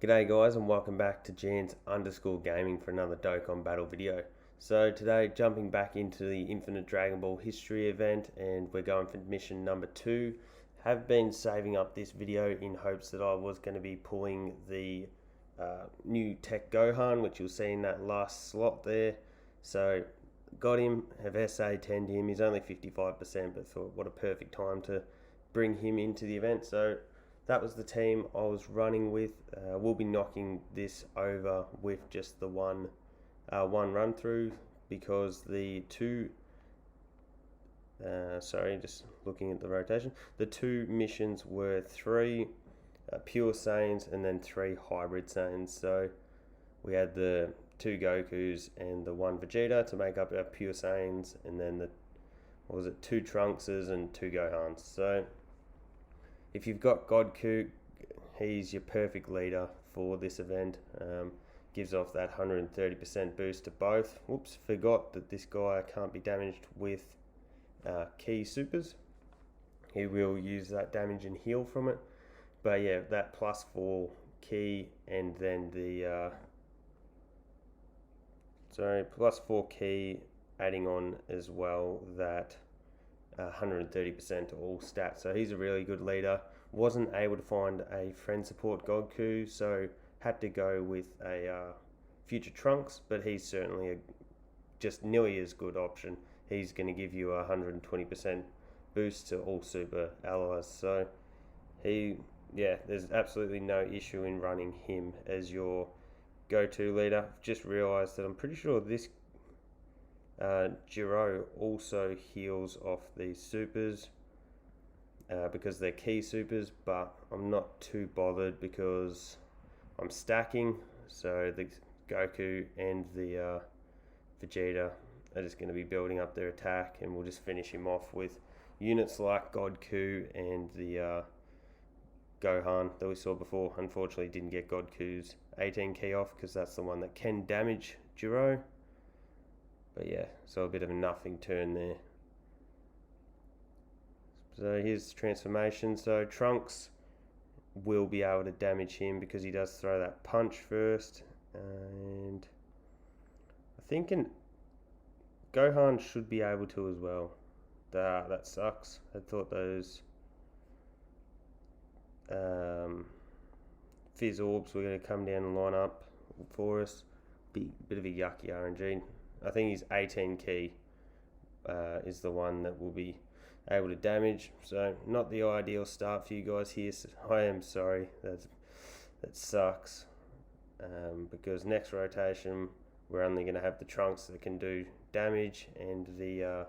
G'day guys, and welcome back to Jans_gaming for another Dokkan battle video. So today, jumping back into the Infinite Dragon Ball History event, and we're going for mission number 2. Have been saving up this video in hopes that I was going to be pulling the new Tech Gohan, which you'll see in that last slot there. So got him, have SA10'd him, he's only 55%, but thought what a perfect time to bring him into the event. So that was the team I was running with. We'll be knocking this over with just the one run through, because the two just looking at the rotation, the two missions were 3 pure Saiyans and then 3 hybrid Saiyans. So we had the 2 Gokus and the 1 Vegeta to make up our pure Saiyans, and then the 2 Trunkses and 2 Gohans. So if you've got Godku, he's your perfect leader for this event. Gives off that 130% boost to both. Whoops, forgot that this guy can't be damaged with key supers. He will use that damage and heal from it. But yeah, that +4 key, and then the +4 key adding on as well that 130% to all stats. So he's a really good leader. Wasn't able to find a friend support Goku, so had to go with a future Trunks, but he's certainly a just nearly as good option. He's going to give you a 120% boost to all super allies. So there's absolutely no issue in running him as your go-to leader. Just realized that I'm pretty sure this Jiro also heals off these supers because they're key supers, but I'm not too bothered because I'm stacking. So the Goku and the Vegeta are just going to be building up their attack, and we'll just finish him off with units like Godku and the Gohan that we saw before. Unfortunately, didn't get Godku's 18 key off because that's the one that can damage Jiro. But yeah, so a bit of a nothing turn there. So here's the transformation. So Trunks will be able to damage him because he does throw that punch first. And I think Gohan should be able to as well. That sucks. I thought those Fizz Orbs were going to come down and line up for us. Bit of a yucky RNG. I think his 18 key is the one that will be able to damage. So not the ideal start for you guys here. So I am sorry. That sucks. Because next rotation we're only going to have the Trunks that can do damage, and the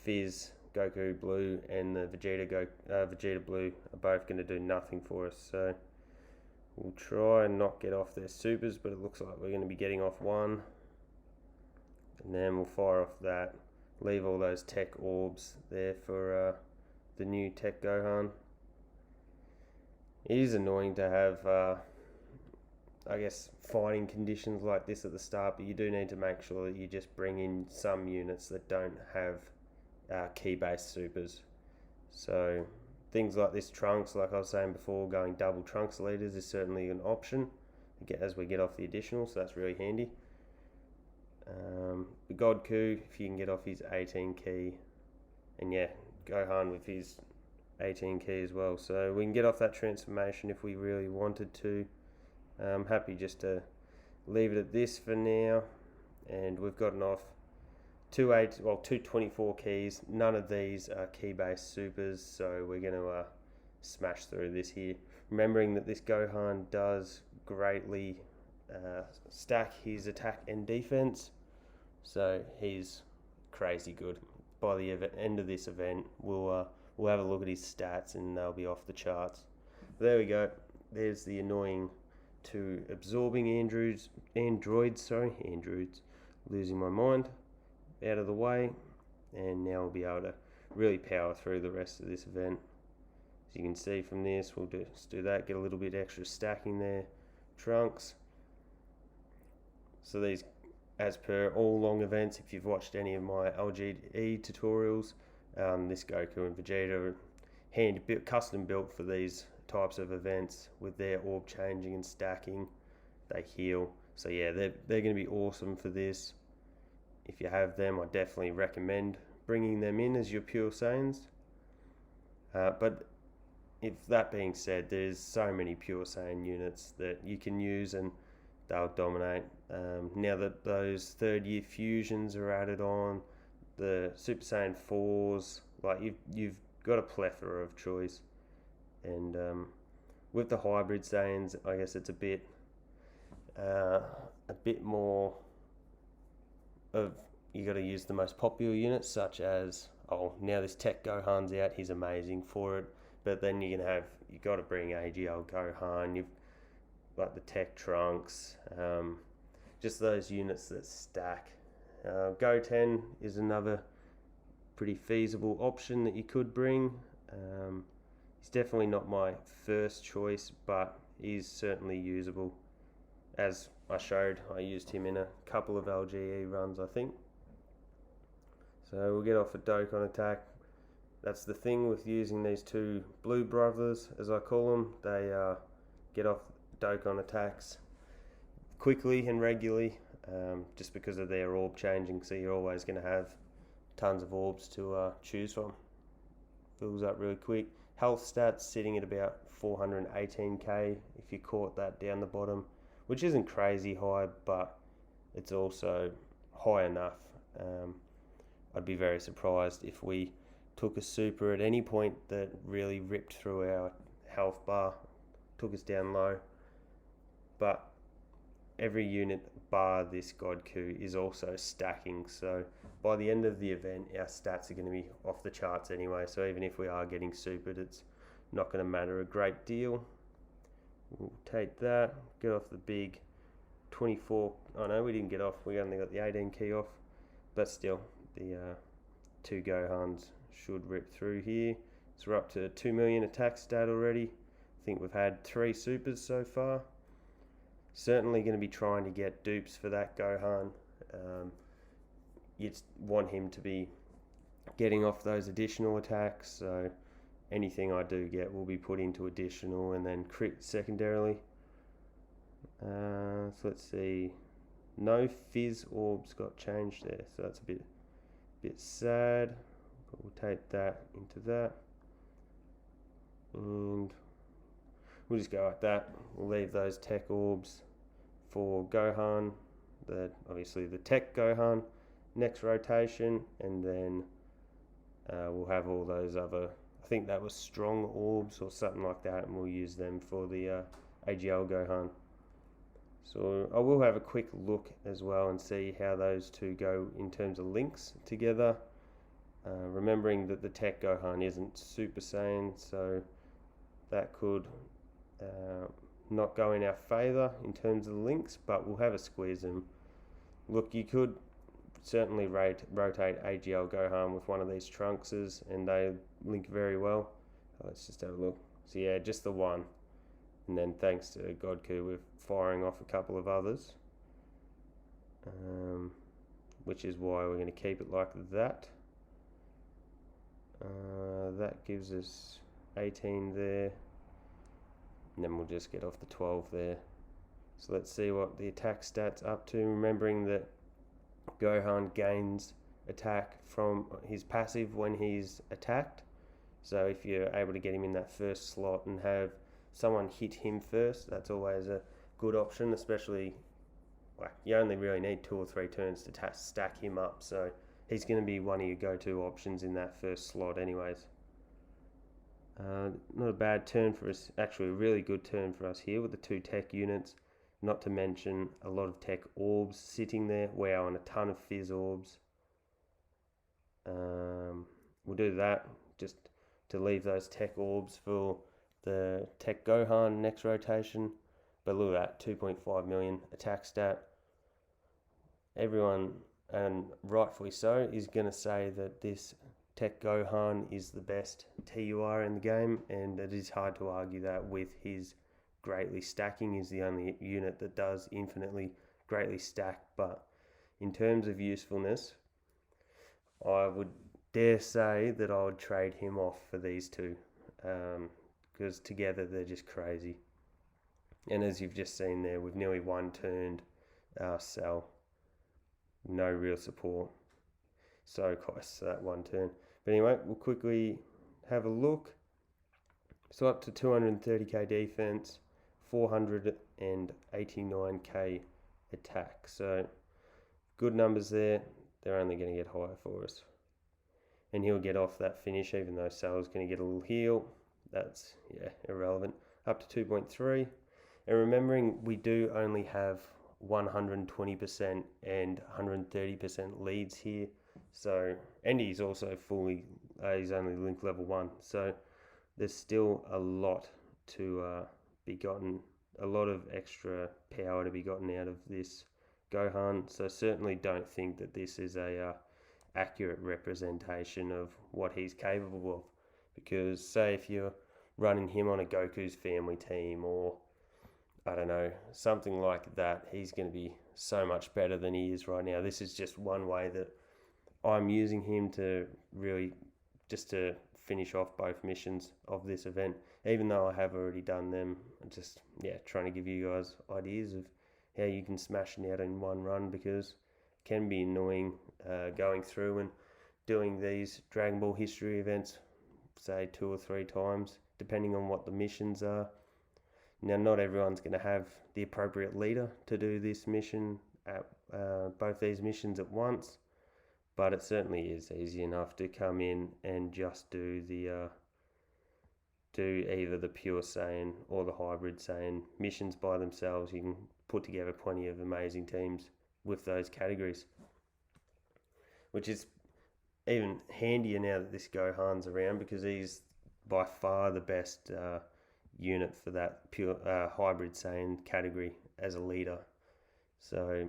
Fizz Goku Blue and the Vegeta Blue are both going to do nothing for us. So we'll try and not get off their supers, but it looks like we're going to be getting off one. And then we'll fire off that, leave all those tech orbs there for the new Tech Gohan. It is annoying to have, I guess, fighting conditions like this at the start, but you do need to make sure that you just bring in some units that don't have key-based supers. So things like this Trunks, like I was saying before, going double Trunks leaders is certainly an option as we get off the additional, so that's really handy. The Godku, if you can get off his 18 key, and yeah, Gohan with his 18 key as well. So we can get off that transformation if we really wanted to. I'm happy just to leave it at this for now, and we've gotten off 2 24 keys. None of these are key-based supers, so we're going to smash through this here. Remembering that this Gohan does greatly stack his attack and defense, so he's crazy good. By the end of this event, we'll have a look at his stats, and they'll be off the charts. There we go. There's the annoying 2 absorbing androids, losing my mind, out of the way, and now we'll be able to really power through the rest of this event. As you can see from this, we'll just do that, get a little bit extra stacking there. Trunks. So these, as per all long events, if you've watched any of my LGE tutorials, this Goku and Vegeta are custom built for these types of events with their orb changing and stacking. They heal. So yeah, they're going to be awesome for this. If you have them, I definitely recommend bringing them in as your pure Saiyans. But if that being said, there's so many pure Saiyan units that you can use and they'll dominate. Now that those third year fusions are added on, the Super Saiyan 4s, like you've got a plethora of choice. And with the Hybrid Saiyans, I guess it's a bit more of, you got to use the most popular units, such as, oh, now this Tech Gohan's out, he's amazing for it. But then you got to bring AGL Gohan, you've got the Tech Trunks, just those units that stack. Goten is another pretty feasible option that you could bring. He's definitely not my first choice, but he's certainly usable. As I showed, I used him in a couple of LGE runs, I think. So we'll get off a Dokkan attack. That's the thing with using these two blue brothers, as I call them. They get off Dokkan attacks quickly and regularly, just because of their orb changing. So you're always going to have tons of orbs to choose from. Fills up really quick. Health stats sitting at about 418k if you caught that down the bottom, which isn't crazy high, but it's also high enough. I'd be very surprised if we took a super at any point that really ripped through our health bar, took us down low. But every unit bar this God Coup is also stacking, so by the end of the event our stats are going to be off the charts anyway, so even if we are getting supered, it's not going to matter a great deal. We'll take that, get off the big 24, oh no, we didn't get off, we only got the 18 key off, but still, the two Gohans should rip through here. So we're up to 2 million attack stat already. I think we've had 3 supers so far. Certainly going to be trying to get dupes for that Gohan. You'd want him to be getting off those additional attacks, so anything I do get will be put into additional and then crit secondarily. So let's see, no fizz orbs got changed there, so that's a bit sad, but we'll take that into that, and we'll just go like that. We'll leave those tech orbs for Gohan, obviously the tech Gohan next rotation, and then we'll have all those other, I think that was strong orbs or something like that, and we'll use them for the AGL Gohan. So I will have a quick look as well and see how those two go in terms of links together. Remembering that the Tech Gohan isn't Super Saiyan, so that could not go in our favour in terms of the links, but we'll have a squeeze and look, you could certainly rotate AGL Gohan with one of these Trunkses and they link very well. Let's just have a look. So yeah, just the one. And then thanks to Godku, we're firing off a couple of others, which is why we're going to keep it like that. That gives us 18 there, and then we'll just get off the 12 there. So let's see what the attack stats up to, remembering that Gohan gains attack from his passive when he's attacked. So if you're able to get him in that first slot and have someone hit him first, that's always a good option, especially like you only really need 2 or 3 turns to stack him up, so he's going to be one of your go-to options in that first slot anyways. Not a bad turn for us, actually a really good turn for us here with the 2 tech units, not to mention a lot of tech orbs sitting there. Wow, and a ton of fizz orbs. We'll do that just to leave those tech orbs for the Tech Gohan next rotation. But look at that, 2.5 million attack stat. Everyone, and rightfully so, is going to say that this Tech Gohan is the best TUR in the game, and it is hard to argue that with his greatly stacking. Is the only unit that does infinitely greatly stack. But in terms of usefulness, I would dare say that I would trade him off for these two. because together they're just crazy. And as you've just seen there, we've nearly one-turned our sell. No real support. So close to that one turn. But anyway, we'll quickly have a look. So up to 230k defense, 489k attack. So good numbers there. They're only going to get higher for us. And he'll get off that finish, even though Sal's going to get a little heal. That's, yeah, irrelevant. Up to 2.3. And remembering, we do only have 120% and 130% leads here. So, and he's also fully, he's only link level 1. So there's still a lot to be gotten, a lot of extra power to be gotten out of this Gohan. So certainly don't think that this is a accurate representation of what he's capable of. Because say if you're running him on a Goku's family team, or I don't know, something like that, he's going to be so much better than he is right now. This is just one way that I'm using him to really just to finish off both missions of this event, even though I have already done them. I'm just, yeah, trying to give you guys ideas of how you can smash it out in one run, because it can be annoying going through and doing these Dragon Ball history events, say 2 or 3 times, depending on what the missions are. Now, not everyone's going to have the appropriate leader to do this mission at both these missions at once, but it certainly is easy enough to come in and just do the do either the Pure Saiyan or the Hybrid Saiyan missions by themselves. You can put together plenty of amazing teams with those categories, which is even handier now that this Gohan's around, because he's by far the best unit for that pure Hybrid Saiyan category as a leader. So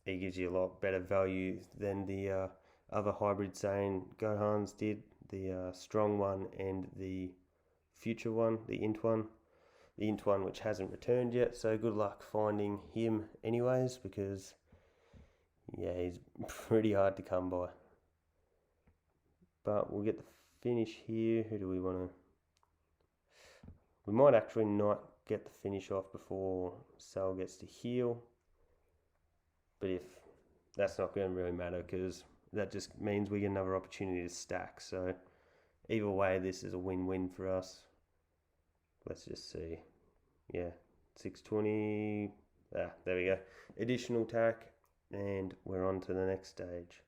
he gives you a lot better value than the other Hybrid Saiyan Gohans did, the strong one and the future one, the int one which hasn't returned yet. So good luck finding him anyways, because yeah, he's pretty hard to come by. But we'll get the finish here. Who do we want to? We might actually not get the finish off before Cell gets to heal. But if that's not going to really matter, because that just means we get another opportunity to stack. So either way, this is a win-win for us. Let's just see. Yeah, 620. There we go. Additional attack, and we're on to the next stage.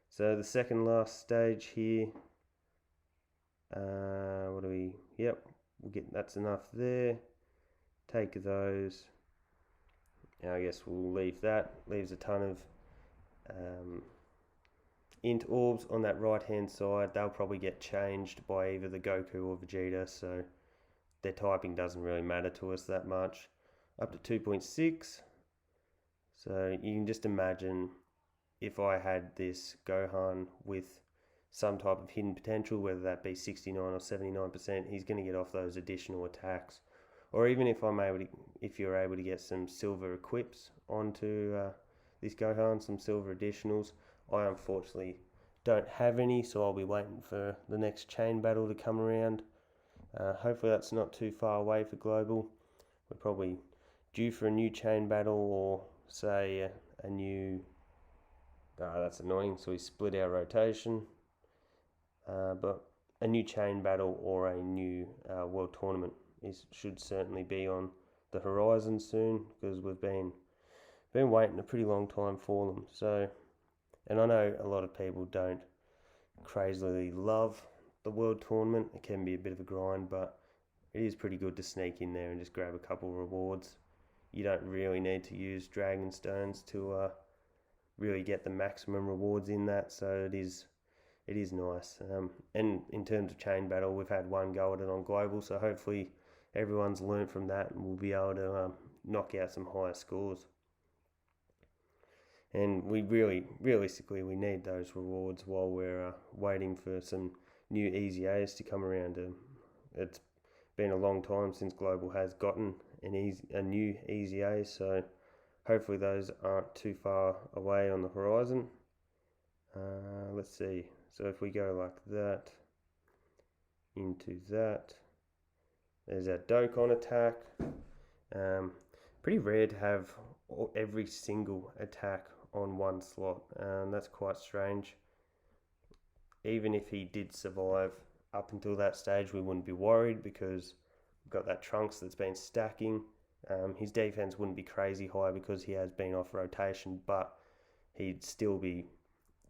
So the second last stage here. What do we? Yep, we'll get, that's enough there. Take those. Now I guess we'll leave that. Leaves a ton of int orbs on that right hand side. They'll probably get changed by either the Goku or Vegeta, so their typing doesn't really matter to us that much. Up to 2.6. So you can just imagine if I had this Gohan with some type of hidden potential, whether that be 69 or 79%, he's going to get off those additional attacks. Or even if I'm able to, if you're able to get some silver equips onto this Gohan, some silver additionals. I unfortunately don't have any, so I'll be waiting for the next chain battle to come around. Hopefully that's not too far away for global. We're probably due for a new chain battle, or say a new. That's annoying. So we split our rotation. But a new chain battle or a new world tournament should certainly be on the horizon soon, because we've been waiting a pretty long time for them. So, and I know a lot of people don't crazily love the world tournament. It can be a bit of a grind, but it is pretty good to sneak in there and just grab a couple of rewards. You don't really need to use Dragon Stones to really get the maximum rewards in that. So it is nice. And in terms of chain battle, we've had one go at it on global, so hopefully everyone's learned from that and we'll be able to knock out some higher scores. And we realistically, we need those rewards while we're waiting for some new easy A's to come around. It's been a long time since global has gotten a new easy A, so hopefully those aren't too far away on the horizon. Let's see. So if we go like that, into that, There's our Dokkan attack. Pretty rare to have every single attack on one slot. That's quite strange. Even if he did survive up until that stage, we wouldn't be worried because we've got that Trunks that's been stacking. His defense wouldn't be crazy high because he has been off rotation, but he'd still be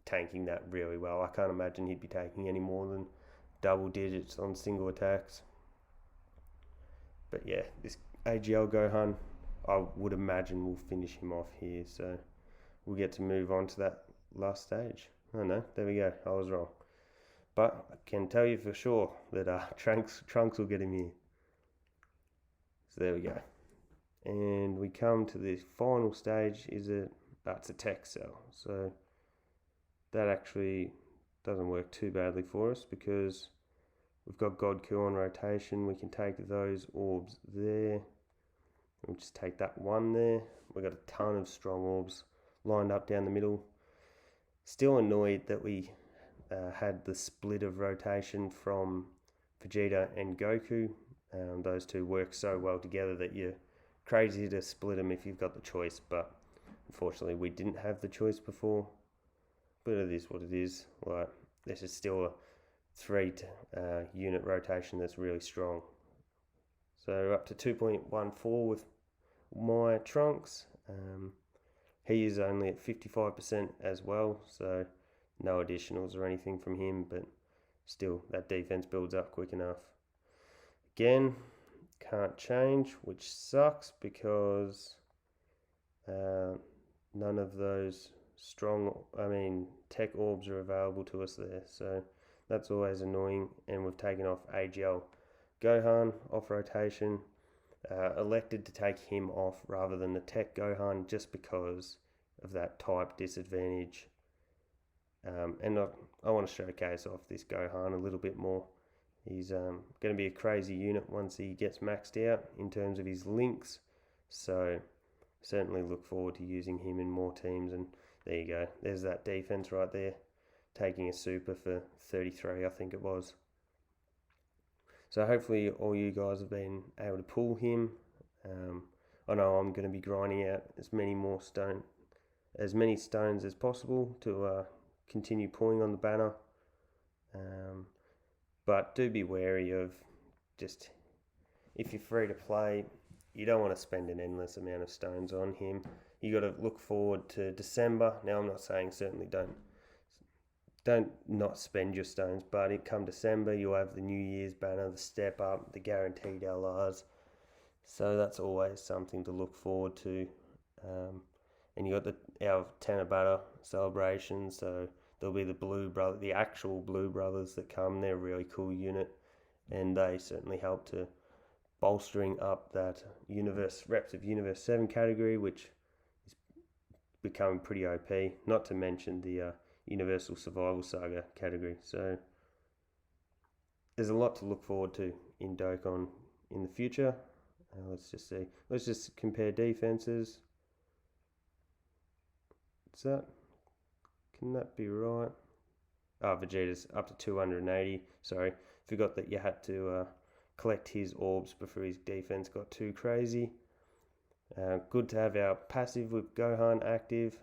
tanking that really well. I can't imagine he'd be taking any more than double digits on single attacks. But yeah, this AGL Gohan, I would imagine we'll finish him off here. So we'll get to move on to that last stage. Oh no, there we go. I was wrong. But I can tell you for sure that Trunks will get him here. So there we go. And we come to the final stage. It's a tech cell. So that actually doesn't work too badly for us because we've got Godku on rotation. We can take those orbs there. We'll just take that one there. We've got a ton of strong orbs lined up down the middle. Still annoyed that we had the split of rotation from Vegeta and Goku. Those two work so well together that you're crazy to split them if you've got the choice, but unfortunately we didn't have the choice before. But it is what it is. Like, this is still a 3 unit rotation that's really strong. So up to 2.14 with my Trunks. He is only at 55% as well, so no additionals or anything from him, but still that defense builds up quick enough. Again, can't change, which sucks because none of those tech orbs are available to us there, so that's always annoying. And we've taken off AGL Gohan off rotation, elected to take him off rather than the tech Gohan just because of that type disadvantage. And I want to showcase off this Gohan a little bit more. He's going to be a crazy unit once he gets maxed out in terms of his links, so certainly look forward to using him in more teams. And there you go, there's that defense right there, taking a super for 33 I think it was. So hopefully all you guys have been able to pull him. I know I'm going to be grinding out as many stones as possible to continue pulling on the banner. But do be wary of just, if you're free to play, you don't want to spend an endless amount of stones on him. You got to look forward to December. Now I'm not saying certainly don't not spend your stones, but come December you'll have the New Year's banner, the step up, the guaranteed LRs. So that's always something to look forward to. And you got our Tanabata celebration, so there'll be the actual Blue Brothers that come. They're a really cool unit, and they certainly help to bolstering up that Reps of Universe 7 category, which is becoming pretty OP, not to mention the Universal Survival Saga category. So there's a lot to look forward to in Dokkan in the future. Let's just see. Let's just compare defenses. What's that? Can that be right? Oh, Vegeta's up to 280. Sorry, forgot that you had to collect his orbs before his defense got too crazy. Good to have our passive with Gohan active.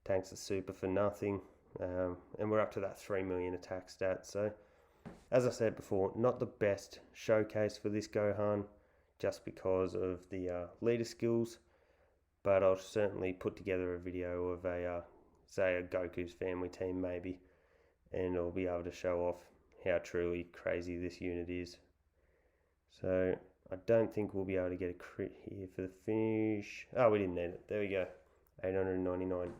Tanks the super for nothing. And we're up to that 3 million attack stat. So, as I said before, not the best showcase for this Gohan, just because of the leader skills. But I'll certainly put together a video of say a Goku's family team maybe, and I'll be able to show off how truly crazy this unit is. So I don't think we'll be able to get a crit here for the finish. Oh, we didn't need it. There we go. 899.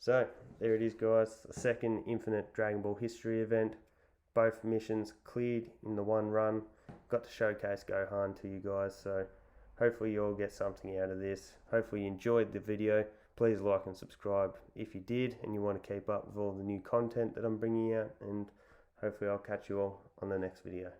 So there it is, guys. The second Infinite Dragon Ball History event. Both missions cleared in the one run. Got to showcase Gohan to you guys. So hopefully you all get something out of this. Hopefully you enjoyed the video. Please like and subscribe if you did and you want to keep up with all the new content that I'm bringing out. And hopefully I'll catch you all on the next video.